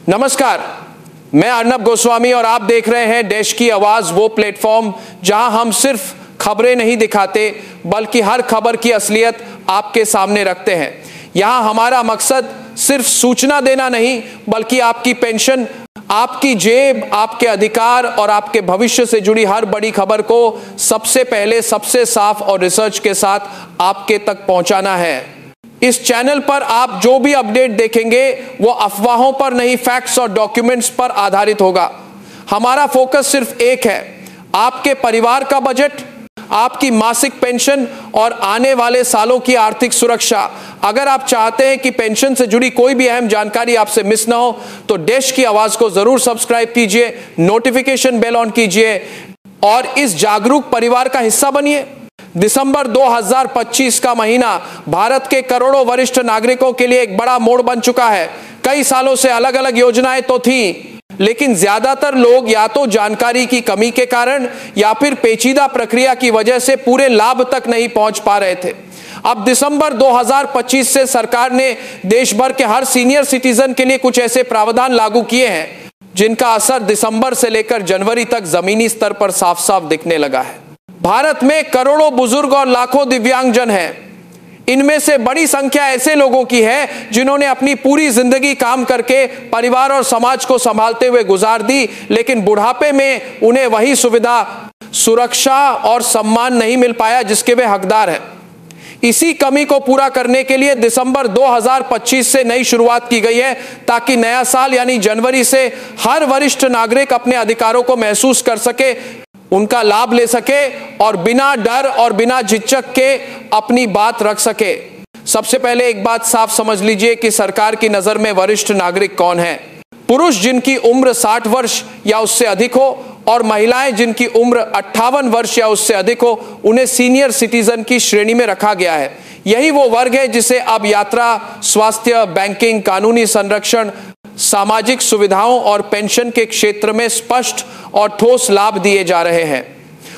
नमस्कार, मैं अर्नब गोस्वामी और आप देख रहे हैं देश की आवाज, वो प्लेटफॉर्म जहां हम सिर्फ खबरें नहीं दिखाते बल्कि हर खबर की असलियत आपके सामने रखते हैं। यहां हमारा मकसद सिर्फ सूचना देना नहीं बल्कि आपकी पेंशन, आपकी जेब, आपके अधिकार और आपके भविष्य से जुड़ी हर बड़ी खबर को सबसे पहले, सबसे साफ और रिसर्च के साथ आपके तक पहुंचाना है। इस चैनल पर आप जो भी अपडेट देखेंगे वो अफवाहों पर नहीं, फैक्ट्स और डॉक्यूमेंट्स पर आधारित होगा। हमारा फोकस सिर्फ एक है, आपके परिवार का बजट, आपकी मासिक पेंशन और आने वाले सालों की आर्थिक सुरक्षा। अगर आप चाहते हैं कि पेंशन से जुड़ी कोई भी अहम जानकारी आपसे मिस ना हो तो देश की आवाज को जरूर सब्सक्राइब कीजिए, नोटिफिकेशन बेल ऑन कीजिए और इस जागरूक परिवार का हिस्सा बनिए। दिसंबर 2025 का महीना भारत के करोड़ों वरिष्ठ नागरिकों के लिए एक बड़ा मोड़ बन चुका है। कई सालों से अलग अलग योजनाएं तो थी, लेकिन ज्यादातर लोग या तो जानकारी की कमी के कारण या फिर पेचीदा प्रक्रिया की वजह से पूरे लाभ तक नहीं पहुंच पा रहे थे। अब दिसंबर 2025 से सरकार ने देश भर के हर सीनियर सिटीजन के लिए कुछ ऐसे प्रावधान लागू किए हैं जिनका असर दिसंबर से लेकर जनवरी तक जमीनी स्तर पर साफ साफ दिखने लगा है। भारत में करोड़ों बुजुर्ग और लाखों दिव्यांगजन हैं। इनमें से बड़ी संख्या ऐसे लोगों की है जिन्होंने अपनी पूरी जिंदगी काम करके परिवार और समाज को संभालते हुए गुजार दी, लेकिन बुढ़ापे में उन्हें वही सुविधा, सुरक्षा और सम्मान नहीं मिल पाया जिसके वे हकदार हैं। इसी कमी को पूरा करने के लिए दिसंबर 2025 से नई शुरुआत की गई है ताकि नया साल यानी जनवरी से हर वरिष्ठ नागरिक अपने अधिकारों को महसूस कर सके, उनका लाभ ले सके और बिना डर और बिना झिझक के अपनी बात रख सके। सबसे पहले एक बात साफ समझ लीजिए कि सरकार की नजर में वरिष्ठ नागरिक कौन है। पुरुष जिनकी उम्र 60 वर्ष या उससे अधिक हो और महिलाएं जिनकी उम्र 58 वर्ष या उससे अधिक हो, उन्हें सीनियर सिटीजन की श्रेणी में रखा गया है। यही वो वर्ग है जिसे अब यात्रा, स्वास्थ्य, बैंकिंग, कानूनी संरक्षण, सामाजिक सुविधाओं और पेंशन के क्षेत्र में स्पष्ट और ठोस लाभ दिए जा रहे हैं।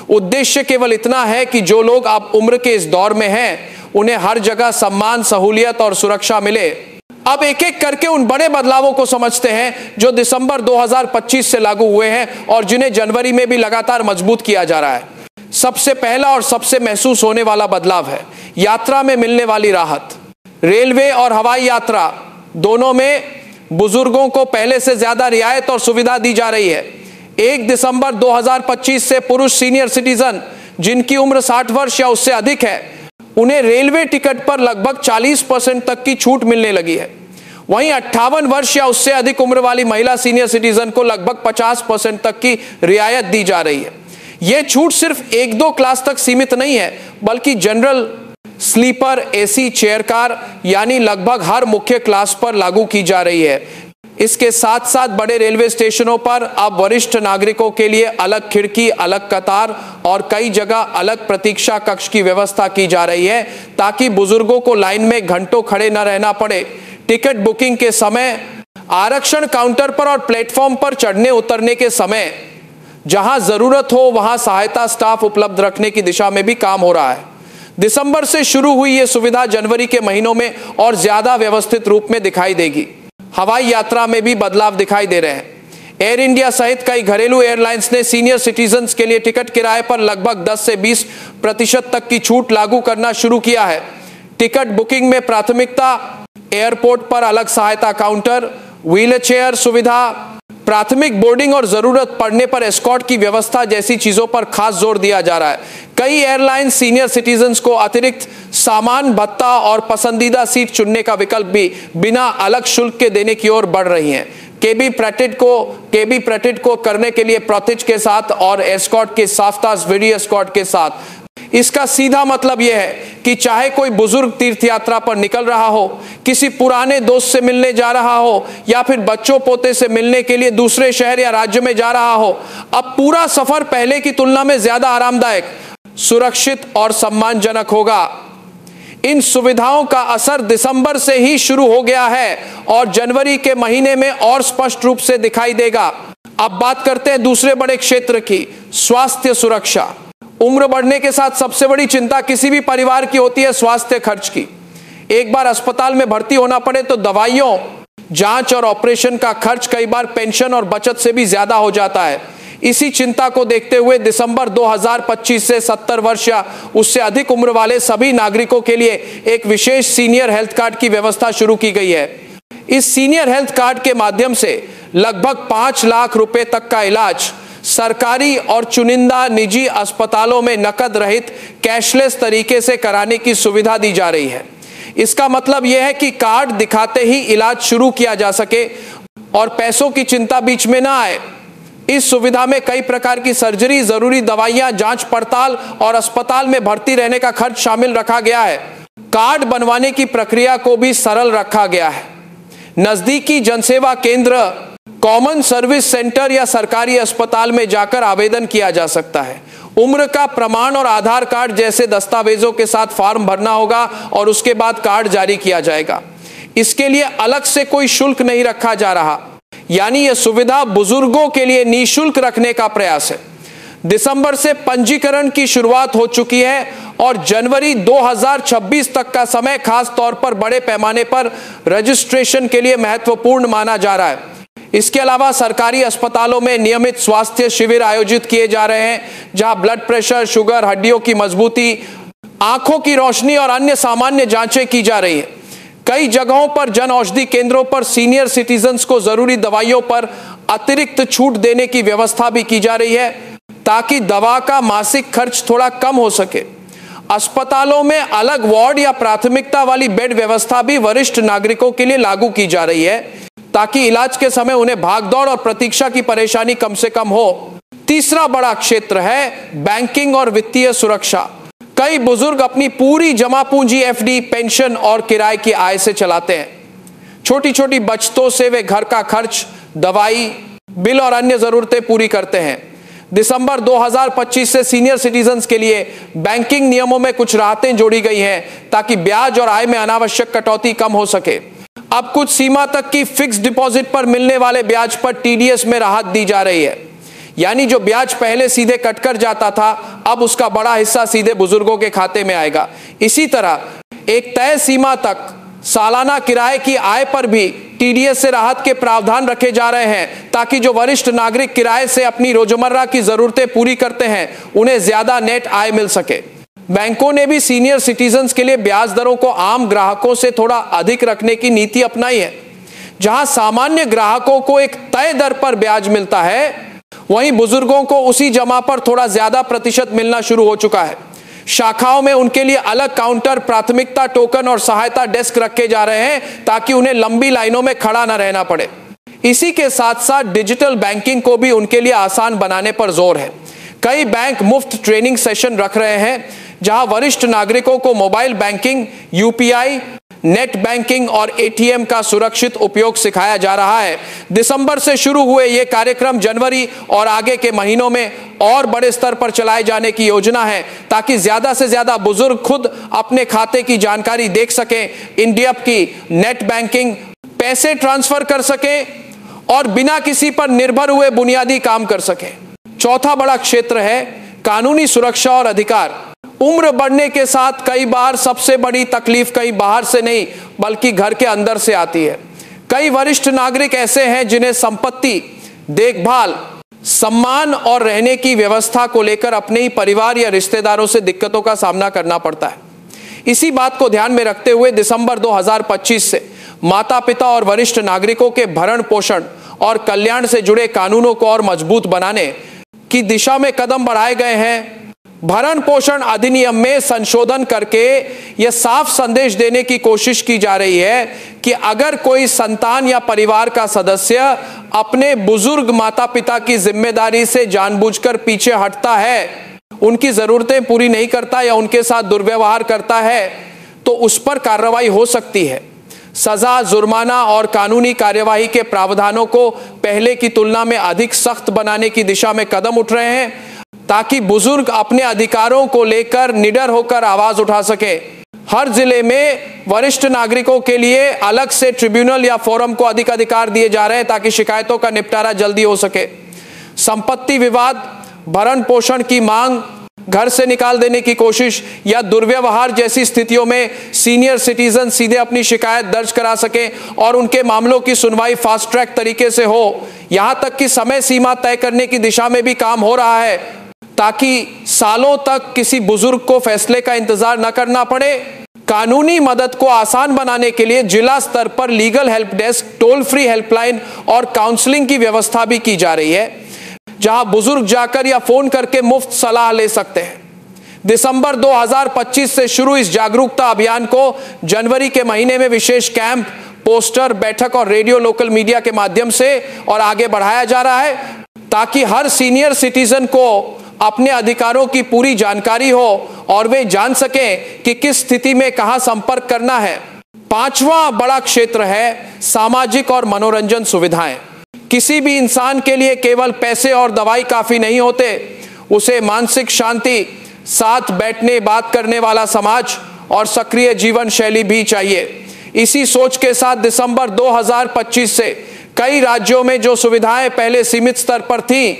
उद्देश्य केवल इतना है कि जो लोग अब उम्र के इस दौर में हैं उन्हें हर जगह सम्मान, सहूलियत और सुरक्षा मिले। अब एक एक करके उन बड़े बदलावों को समझते हैं जो दिसंबर 2025 से लागू हुए हैं और जिन्हें जनवरी में भी लगातार मजबूत किया जा रहा है। सबसे पहला और सबसे महसूस होने वाला बदलाव है यात्रा में मिलने वाली राहत। रेलवे और हवाई यात्रा दोनों में बुजुर्गों को पहले से ज्यादा रियायत और सुविधा दी जा रही है। 1 दिसंबर 2025 से पुरुष सीनियर सिटीजन जिनकी उम्र 60 वर्ष या उससे अधिक है उन्हें रेलवे टिकट पर लगभग 40% तक की छूट मिलने लगी है। वहीं 58 वर्ष या उससे अधिक उम्र वाली महिला सीनियर सिटीजन को लगभग 50% तक की रियायत दी जा रही है। यह छूट सिर्फ 1-2 क्लास तक सीमित नहीं है बल्कि general, sleeper, AC, chair car यानी लगभग हर मुख्य क्लास पर लागू की जा रही है। इसके साथ साथ बड़े रेलवे स्टेशनों पर अब वरिष्ठ नागरिकों के लिए अलग खिड़की, अलग कतार और कई जगह अलग प्रतीक्षा कक्ष की व्यवस्था की जा रही है ताकि बुजुर्गों को लाइन में घंटों खड़े न रहना पड़े। टिकट बुकिंग के समय, आरक्षण काउंटर पर और प्लेटफॉर्म पर चढ़ने उतरने के समय जहां जरूरत हो वहां सहायता स्टाफ उपलब्ध रखने की दिशा में भी काम हो रहा है। दिसंबर से शुरू हुई यह सुविधा जनवरी के महीनों में और ज्यादा व्यवस्थित रूप में दिखाई देगी। हवाई यात्रा में भी बदलाव दिखाई दे रहे हैं। एयर इंडिया सहित कई घरेलू एयरलाइंस ने सीनियर सिटीजन्स के लिए टिकट किराए पर लगभग 10 से 20% तक की छूट लागू करना शुरू किया है। टिकट बुकिंग में प्राथमिकता, एयरपोर्ट पर अलग सहायता काउंटर, व्हील चेयर सुविधा, प्राथमिक बोर्डिंग और जरूरत पड़ने पर एस्कॉर्ट की व्यवस्था जैसी चीजों पर खास जोर दिया जा रहा है। कई एयरलाइंस सीनियर सिटीजन्स को अतिरिक्त सामान भत्ता और पसंदीदा सीट चुनने का विकल्प भी बिना अलग शुल्क के देने की ओर बढ़ रही हैं। केबी प्रेटिड को करने के लिए प्रोथिज के साथ और एस्कॉर्ट के साफ्तास वीडियो एस्कॉर्ट के साथ। इसका सीधा मतलब यह है कि चाहे कोई बुजुर्ग तीर्थ यात्रा पर निकल रहा हो, किसी पुराने दोस्त से मिलने जा रहा हो या फिर बच्चों पोते से मिलने के लिए दूसरे शहर या राज्य में जा रहा हो, अब पूरा सफर पहले की तुलना में ज्यादा आरामदायक, सुरक्षित और सम्मानजनक होगा। इन सुविधाओं का असर दिसंबर से ही शुरू हो गया है और जनवरी के महीने में और स्पष्ट रूप से दिखाई देगा। अब बात करते हैं दूसरे बड़े क्षेत्र की, स्वास्थ्य सुरक्षा। उम्र बढ़ने के साथ सबसे बड़ी चिंता किसी भी परिवार की होती है स्वास्थ्य खर्च की। एक बार अस्पताल में भर्ती होना पड़े तो दवाइयों जांच और ऑपरेशन का खर्च कई बार पेंशन और बचत से भी ज्यादा हो जाता है। इसी चिंता को देखते हुए दिसंबर 2025 से 70 वर्ष या उससे अधिक उम्र वाले सभी नागरिकों के लिए एक विशेष सीनियर हेल्थ कार्ड की व्यवस्था शुरू की गई है। इस सीनियर हेल्थ कार्ड के माध्यम से लगभग 5 लाख रुपए तक का इलाज सरकारी और चुनिंदा निजी अस्पतालों में नकद रहित कैशलेस तरीके से कराने की सुविधा दी जा रही है। इसका मतलब यह है कि कार्ड दिखाते ही इलाज शुरू किया जा सके और पैसों की चिंता बीच में ना आए। इस सुविधा में कई प्रकार की सर्जरी, जरूरी दवाइयां, जांच पड़ताल और अस्पताल में भर्ती रहने का खर्च शामिल रखा गया है। कार्ड बनवाने की प्रक्रिया को भी सरल रखा गया है। नजदीकी जनसेवा केंद्र, कॉमन सर्विस सेंटर या सरकारी अस्पताल में जाकर आवेदन किया जा सकता है। उम्र का प्रमाण और आधार कार्ड जैसे दस्तावेजों के साथ फॉर्म भरना होगा और उसके बाद कार्ड जारी किया जाएगा। इसके लिए अलग से कोई शुल्क नहीं रखा जा रहा, यानी यह सुविधा बुजुर्गों के लिए निःशुल्क रखने का प्रयास है। दिसंबर से पंजीकरण की शुरुआत हो चुकी है और जनवरी 2026 तक का समय खास तौर पर बड़े पैमाने पर रजिस्ट्रेशन के लिए महत्वपूर्ण माना जा रहा है। इसके अलावा सरकारी अस्पतालों में नियमित स्वास्थ्य शिविर आयोजित किए जा रहे हैं, जहां ब्लड प्रेशर, शुगर, हड्डियों की मजबूती, आंखों की रोशनी और अन्य सामान्य जांचें की जा रही हैं। कई जगहों पर जन औषधि केंद्रों पर सीनियर सिटीजन्स को जरूरी दवाइयों पर अतिरिक्त छूट देने की व्यवस्था भी की जा रही है, ताकि दवा का मासिक खर्च थोड़ा कम हो सके। अस्पतालों में अलग वार्ड या प्राथमिकता वाली बेड व्यवस्था भी वरिष्ठ नागरिकों के लिए लागू की जा रही है, ताकि इलाज के समय उन्हें भागदौड़ और प्रतीक्षा की परेशानी कम से कम हो। तीसरा बड़ा क्षेत्र है बैंकिंग और वित्तीय सुरक्षा। कई बुजुर्ग अपनी पूरी जमा पूंजी एफडी, पेंशन और किराए की आय से चलाते हैं। छोटी छोटी बचतों से वे घर का खर्च, दवाई, बिल और अन्य जरूरतें पूरी करते हैं। दिसंबर 2025 से सीनियर सिटीजन्स के लिए बैंकिंग नियमों में कुछ राहतें जोड़ी गई हैं, ताकि ब्याज और आय में अनावश्यक कटौती कम हो सके। अब कुछ सीमा तक की फिक्स डिपॉजिट पर मिलने वाले ब्याज पर टीडीएस में राहत दी जा रही है, यानी जो ब्याज पहले सीधे कटकर जाता था, अब उसका बड़ा हिस्सा सीधे बुजुर्गों के खाते में आएगा। इसी तरह एक तय सीमा तक सालाना किराए की आय पर भी टीडीएस से राहत के प्रावधान रखे जा रहे हैं, ताकि जो वरिष्ठ नागरिक किराए से अपनी रोजमर्रा की जरूरतें पूरी करते हैं, उन्हें ज्यादा नेट आय मिल सके। बैंकों ने भी सीनियर सिटीजन्स के लिए ब्याज दरों को आम ग्राहकों से थोड़ा अधिक रखने की नीति अपनाई है। जहां सामान्य ग्राहकों को एक तय दर पर ब्याज मिलता है, वहीं बुजुर्गों को उसी जमा पर थोड़ा ज्यादा प्रतिशत मिलना शुरू हो चुका है। शाखाओं में उनके लिए अलग काउंटर, प्राथमिकता टोकन और सहायता डेस्क रखे जा रहे हैं, ताकि उन्हें लंबी लाइनों में खड़ा न रहना पड़े। इसी के साथ साथ डिजिटल बैंकिंग को भी उनके लिए आसान बनाने पर जोर है। कई बैंक मुफ्त ट्रेनिंग सेशन रख रहे हैं, जहां वरिष्ठ नागरिकों को mobile banking, UPI, net banking और एटीएम का सुरक्षित उपयोग सिखाया जा रहा है। दिसंबर से शुरू हुए ये कार्यक्रम जनवरी और आगे के महीनों में और बड़े स्तर पर चलाए जाने की योजना है, ताकि ज्यादा से ज्यादा बुजुर्ग खुद अपने खाते की जानकारी देख सकें, इंडिया की नेट बैंकिंग, पैसे ट्रांसफर कर सकें और बिना किसी पर निर्भर हुए बुनियादी काम कर सकें। चौथा बड़ा क्षेत्र है कानूनी सुरक्षा और अधिकार। उम्र बढ़ने के साथ कई बार सबसे बड़ी तकलीफ कहीं बाहर से नहीं, बल्कि घर के अंदर से आती है। कई वरिष्ठ नागरिक ऐसे हैं जिन्हें संपत्ति, देखभाल, सम्मान और रहने की व्यवस्था को लेकर अपने ही परिवार या रिश्तेदारों से दिक्कतों का सामना करना पड़ता है। इसी बात को ध्यान में रखते हुए दिसंबर 2025 से माता पिता और वरिष्ठ नागरिकों के भरण पोषण और कल्याण से जुड़े कानूनों को और मजबूत बनाने की दिशा में कदम बढ़ाए गए हैं। भरण पोषण अधिनियम में संशोधन करके यह साफ संदेश देने की कोशिश की जा रही है कि अगर कोई संतान या परिवार का सदस्य अपने बुजुर्ग माता पिता की जिम्मेदारी से जानबूझकर पीछे हटता है, उनकी जरूरतें पूरी नहीं करता या उनके साथ दुर्व्यवहार करता है, तो उस पर कार्रवाई हो सकती है। सजा, जुर्माना और कानूनी कार्यवाही के प्रावधानों को पहले की तुलना में अधिक सख्त बनाने की दिशा में कदम उठ रहे हैं, ताकि बुजुर्ग अपने अधिकारों को लेकर निडर होकर आवाज उठा सके। हर जिले में वरिष्ठ नागरिकों के लिए अलग से ट्रिब्यूनल या फोरम को अधिक अधिकार दिए जा रहे हैं, ताकि शिकायतों का निपटारा जल्दी हो सके। संपत्ति विवाद, भरण पोषण की मांग, घर से निकाल देने की कोशिश या दुर्व्यवहार जैसी स्थितियों में सीनियर सिटीजन सीधे अपनी शिकायत दर्ज करा सकें और उनके मामलों की सुनवाई फास्ट ट्रैक तरीके से हो। यहां तक कि समय सीमा तय करने की दिशा में भी काम हो रहा है ताकि सालों तक किसी बुजुर्ग को फैसले का इंतजार न करना पड़े। कानूनी मदद को आसान बनाने के लिए जिला स्तर पर legal help desk, toll free helpline और काउंसलिंग की व्यवस्था भी की जा रही है, जहां बुजुर्ग जाकर या फोन करके मुफ्त सलाह ले सकते हैं। दिसंबर 2025 से शुरू इस जागरूकता अभियान को जनवरी के महीने में विशेष कैंप, पोस्टर, बैठक और रेडियो लोकल मीडिया के माध्यम से और आगे बढ़ाया जा रहा है ताकि हर सीनियर सिटीजन को अपने अधिकारों की पूरी जानकारी हो और वे जान सकें कि किस स्थिति में कहां संपर्क करना है। पांचवा बड़ा क्षेत्र है सामाजिक और मनोरंजन सुविधाएं। किसी भी इंसान के लिए केवल पैसे और दवाई काफी नहीं होते, उसे मानसिक शांति, साथ बैठने बात करने वाला समाज और सक्रिय जीवन शैली भी चाहिए। इसी सोच के साथ दिसंबर 2025 से कई राज्यों में जो सुविधाएं पहले सीमित स्तर पर थीं,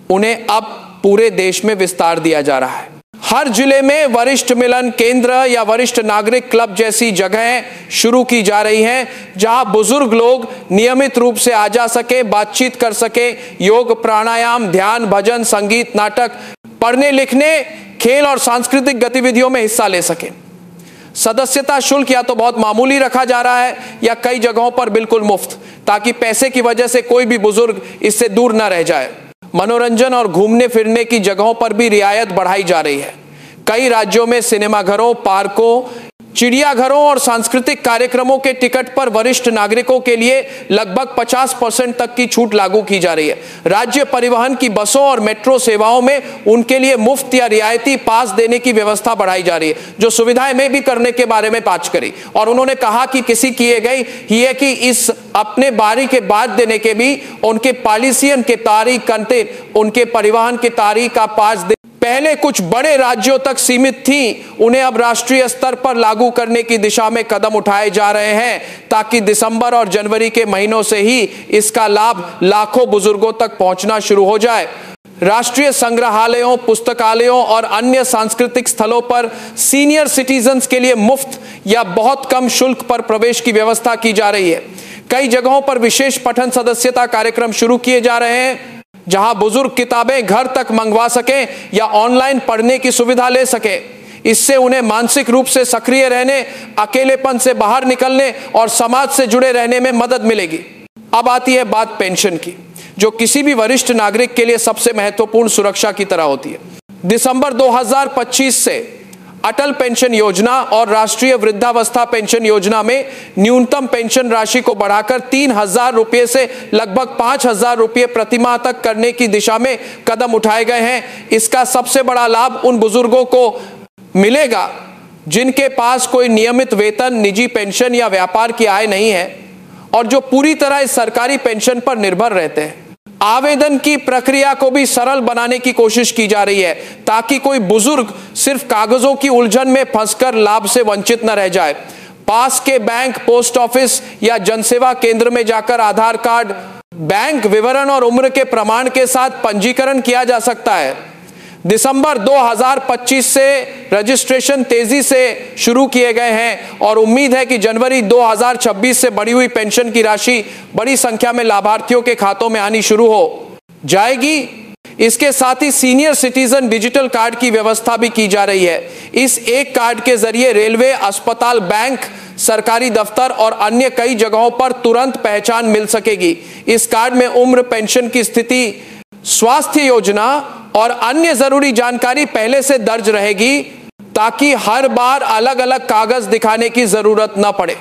उन्हें अब पूरे देश में विस्तार दिया जा रहा है। हर जिले में वरिष्ठ मिलन केंद्र या वरिष्ठ नागरिक क्लब जैसी जगहें शुरू की जा रही हैं, जहां बुजुर्ग लोग नियमित रूप से आ जा सके, बातचीत कर सके, योग, प्राणायाम, ध्यान, भजन, संगीत, नाटक, पढ़ने लिखने, खेल और सांस्कृतिक गतिविधियों में हिस्सा ले सके। सदस्यता शुल्क या तो बहुत मामूली रखा जा रहा है या कई जगहों पर बिल्कुल मुफ्त, ताकि पैसे की वजह से कोई भी बुजुर्ग इससे दूर न रह जाए। मनोरंजन और घूमने फिरने की जगहों पर भी रियायत बढ़ाई जा रही है। कई राज्यों में सिनेमाघरों, पार्कों, चिड़ियाघरों और सांस्कृतिक कार्यक्रमों के टिकट पर वरिष्ठ नागरिकों के लिए लगभग 50% तक की छूट लागू की जा रही है। राज्य परिवहन की बसों और मेट्रो सेवाओं में उनके लिए मुफ्त या रियायती पास देने की व्यवस्था बढ़ाई जा रही है, जो सुविधाएं में भी करने के बारे में बात करी। और उन्होंने कहा कि किसी किए गई ही है कि इस अपने बारी के बाद देने के भी उनके पॉलिसियन के तारीख करते उनके परिवहन के तारीख का पास दे पहले कुछ बड़े राज्यों तक सीमित थी, उन्हें अब राष्ट्रीय स्तर पर लागू करने की दिशा में कदम उठाए जा रहे हैं ताकि दिसंबर और जनवरी के महीनों से ही इसका लाभ लाखों बुजुर्गों तक पहुंचना शुरू हो जाए। राष्ट्रीय संग्रहालयों, पुस्तकालयों और अन्य सांस्कृतिक स्थलों पर सीनियर सिटीजन्स के लिए मुफ्त या बहुत कम शुल्क पर प्रवेश की व्यवस्था की जा रही है। कई जगहों पर विशेष पठन सदस्यता कार्यक्रम शुरू किए जा रहे हैं, जहां बुजुर्ग किताबें घर तक मंगवा सकें या ऑनलाइन पढ़ने की सुविधा ले सकें। इससे उन्हें मानसिक रूप से सक्रिय रहने, अकेलेपन से बाहर निकलने और समाज से जुड़े रहने में मदद मिलेगी। अब आती है बात पेंशन की, जो किसी भी वरिष्ठ नागरिक के लिए सबसे महत्वपूर्ण सुरक्षा की तरह होती है। दिसंबर 2025 से अटल पेंशन योजना और राष्ट्रीय वृद्धावस्था पेंशन योजना में न्यूनतम पेंशन राशि को बढ़ाकर 3,000 रुपये से लगभग 5,000 रुपये प्रतिमाह तक करने की दिशा में कदम उठाए गए हैं। इसका सबसे बड़ा लाभ उन बुजुर्गों को मिलेगा जिनके पास कोई नियमित वेतन, निजी पेंशन या व्यापार की आय नहीं है और जो पूरी तरह इस सरकारी पेंशन पर निर्भर रहते हैं। आवेदन की प्रक्रिया को भी सरल बनाने की कोशिश की जा रही है ताकि कोई बुजुर्ग सिर्फ कागजों की उलझन में फंसकर लाभ से वंचित न रह जाए। पास के बैंक, पोस्ट ऑफिस या जनसेवा केंद्र में जाकर आधार कार्ड, बैंक विवरण और उम्र के प्रमाण के साथ पंजीकरण किया जा सकता है। दिसंबर 2025 से रजिस्ट्रेशन तेजी से शुरू किए गए हैं और उम्मीद है कि जनवरी 2026 से बढ़ी हुई पेंशन की राशि बड़ी संख्या में लाभार्थियों के खातों में आनी शुरू हो जाएगी। इसके साथ ही सीनियर सिटीजन डिजिटल कार्ड की व्यवस्था भी की जा रही है। इस एक कार्ड के जरिए रेलवे, अस्पताल, बैंक, सरकारी दफ्तर और अन्य कई जगहों पर तुरंत पहचान मिल सकेगी। इस कार्ड में उम्र, पेंशन की स्थिति, स्वास्थ्य योजना और अन्य जरूरी जानकारी पहले से दर्ज रहेगी ताकि हर बार अलग अलग कागज दिखाने की जरूरत न पड़े।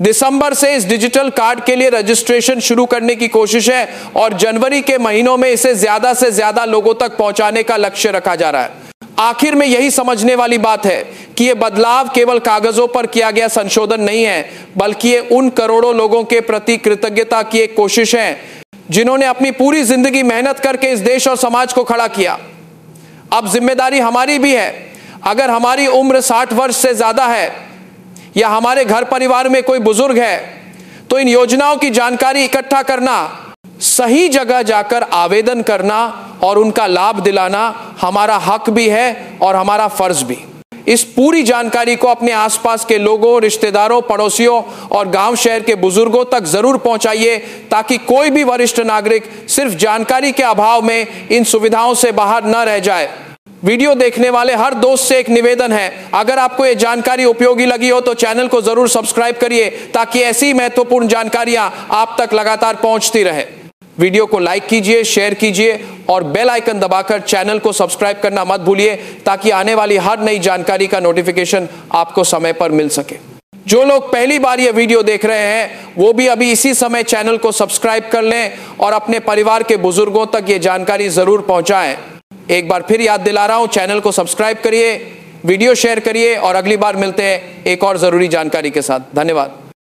दिसंबर से इस डिजिटल कार्ड के लिए रजिस्ट्रेशन शुरू करने की कोशिश है और जनवरी के महीनों में इसे ज्यादा से ज्यादा लोगों तक पहुंचाने का लक्ष्य रखा जा रहा है। आखिर में यही समझने वाली बात है कि यह बदलाव केवल कागजों पर किया गया संशोधन नहीं है, बल्कि ये उन करोड़ों लोगों के प्रति कृतज्ञता की एक कोशिश है जिन्होंने अपनी पूरी जिंदगी मेहनत करके इस देश और समाज को खड़ा किया। अब जिम्मेदारी हमारी भी है। अगर हमारी उम्र 60 वर्ष से ज्यादा है या हमारे घर परिवार में कोई बुजुर्ग है तो इन योजनाओं की जानकारी इकट्ठा करना, सही जगह जाकर आवेदन करना और उनका लाभ दिलाना हमारा हक भी है और हमारा फर्ज भी। इस पूरी जानकारी को अपने आसपास के लोगों, रिश्तेदारों, पड़ोसियों और गांव शहर के बुजुर्गों तक जरूर पहुंचाइए, ताकि कोई भी वरिष्ठ नागरिक सिर्फ जानकारी के अभाव में इन सुविधाओं से बाहर न रह जाए। वीडियो देखने वाले हर दोस्त से एक निवेदन है, अगर आपको ये जानकारी उपयोगी लगी हो तो चैनल को जरूर सब्सक्राइब करिए, ताकि ऐसी महत्वपूर्ण जानकारियां आप तक लगातार पहुंचती रहे। वीडियो को लाइक कीजिए, शेयर कीजिए और बेल आइकन दबाकर चैनल को सब्सक्राइब करना मत भूलिए, ताकि आने वाली हर नई जानकारी का नोटिफिकेशन आपको समय पर मिल सके। जो लोग पहली बार ये वीडियो देख रहे हैं वो भी अभी इसी समय चैनल को सब्सक्राइब कर लें और अपने परिवार के बुजुर्गों तक ये जानकारी जरूर पहुंचाएं। एक बार फिर याद दिला रहा हूं, चैनल को सब्सक्राइब करिए, वीडियो शेयर करिए और अगली बार मिलते हैं एक और जरूरी जानकारी के साथ। धन्यवाद।